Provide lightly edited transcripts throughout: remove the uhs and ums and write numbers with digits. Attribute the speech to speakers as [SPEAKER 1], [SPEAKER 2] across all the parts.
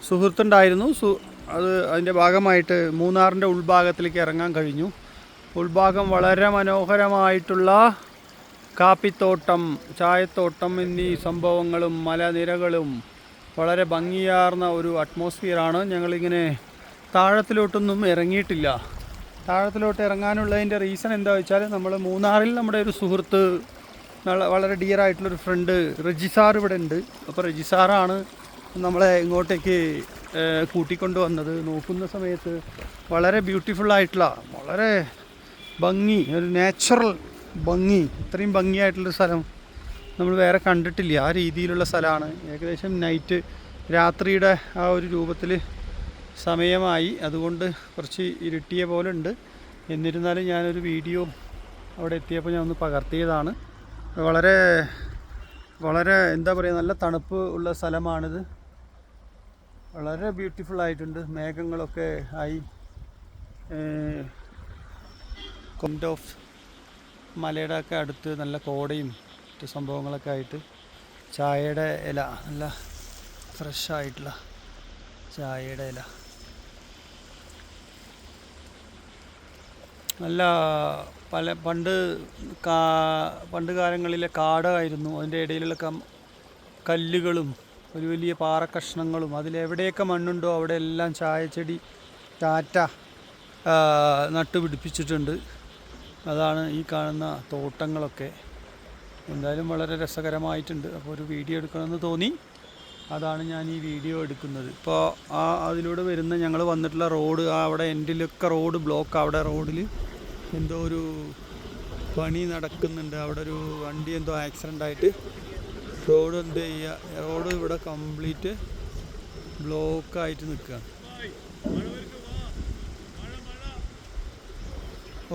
[SPEAKER 1] സുഹൃത്തുണ്ടായിരുന്നു. അതിൻ്റെ ഭാഗമായിട്ട് മൂന്നാറിൻ്റെ ഉൾഭാഗത്തിലേക്ക് ഇറങ്ങാൻ കഴിഞ്ഞു. ഉൾഭാഗം വളരെ മനോഹരമായിട്ടുള്ള കാപ്പിത്തോട്ടം, ചായത്തോട്ടം എന്നീ സംഭവങ്ങളും മലനിരകളും വളരെ ഭംഗിയാർന്ന ഒരു അറ്റ്മോസ്ഫിയറാണ്. ഞങ്ങളിങ്ങനെ താഴത്തിലോട്ടൊന്നും ഇറങ്ങിയിട്ടില്ല. താഴത്തിലോട്ട് ഇറങ്ങാനുള്ളതിൻ്റെ റീസൺ എന്താ വെച്ചാൽ, നമ്മൾ മൂന്നാറിൽ നമ്മുടെ ഒരു സുഹൃത്ത്, വളരെ ഡിയറായിട്ടുള്ളൊരു ഫ്രണ്ട് റജിസാർ ഇവിടെ ഉണ്ട്. അപ്പോൾ റജിസാറാണ് നമ്മളെ ഇങ്ങോട്ടേക്ക് കൂട്ടിക്കൊണ്ട് വന്നത്. നോക്കുന്ന സമയത്ത് വളരെ ബ്യൂട്ടിഫുള്ളായിട്ടുള്ള, വളരെ ഭംഗി, ഒരു നാച്ചുറൽ ഭംഗി, ഇത്രയും ഭംഗിയായിട്ടുള്ളൊരു സ്ഥലം നമ്മൾ വേറെ കണ്ടിട്ടില്ല. ആ രീതിയിലുള്ള സ്ഥലമാണ്. ഏകദേശം നൈറ്റ്, രാത്രിയുടെ ആ ഒരു രൂപത്തിൽ സമയമായി. അതുകൊണ്ട് കുറച്ച് ഇരുട്ടിയ പോലെ ഉണ്ട്. എന്നിരുന്നാലും ഞാനൊരു വീഡിയോ അവിടെ എത്തിയപ്പോൾ ഞാൻ ഒന്ന് പകർത്തിയതാണ്. വളരെ വളരെ എന്താ പറയുക, നല്ല തണുപ്പ് ഉള്ള സ്ഥലമാണിത്. വളരെ ബ്യൂട്ടിഫുൾ ആയിട്ടുണ്ട്. മേഘങ്ങളൊക്കെ ആയി, കൊമ്പ് ഓഫ് മലയുടെ ഒക്കെ അടുത്ത് നല്ല കോടയും മറ്റു സംഭവങ്ങളൊക്കെ ആയിട്ട്, ചായയുടെ ഇല, നല്ല ഫ്രഷായിട്ടുള്ള ചായയുടെ ഇല, നല്ല പണ്ട് കാലങ്ങളിലെ കാടായിരുന്നു. അതിൻ്റെ ഇടയിലുള്ള കല്ലുകളും ഒരു വലിയ പാറക്കഷ്ണങ്ങളും, അതിലെവിടെയൊക്കെ മണ്ണുണ്ടോ അവിടെ എല്ലാം ചായച്ചെടി, ടാറ്റ നട്ടുപിടിപ്പിച്ചിട്ടുണ്ട്. അതാണ് ഈ കാണുന്ന തോട്ടങ്ങളൊക്കെ. എന്തായാലും വളരെ രസകരമായിട്ടുണ്ട്. അപ്പോൾ ഒരു വീഡിയോ എടുക്കണമെന്ന് തോന്നി, അതാണ് ഞാൻ ഈ വീഡിയോ എടുക്കുന്നത്. ഇപ്പോൾ അതിലൂടെ വരുന്ന ഞങ്ങൾ വന്നിട്ടുള്ള റോഡ്, അവിടെ എൻഡിലൊക്കെ റോഡ് ബ്ലോക്ക്. അവിടെ റോഡിൽ എന്തോ ഒരു പണി നടക്കുന്നുണ്ട്. അവിടെ ഒരു വണ്ടി എന്തോ ആക്സിഡൻ്റ് ആയിട്ട് റോഡ് എന്ത് ചെയ്യുക, റോഡ് ഇവിടെ കംപ്ലീറ്റ് ബ്ലോക്കായിട്ട് നിൽക്കുകയാണ്.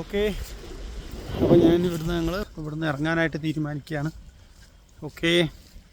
[SPEAKER 1] ഓക്കെ, അപ്പോൾ ഞങ്ങൾ ഇവിടുന്ന് ഇറങ്ങാനായിട്ട് തീരുമാനിക്കുകയാണ്. ഓക്കെ.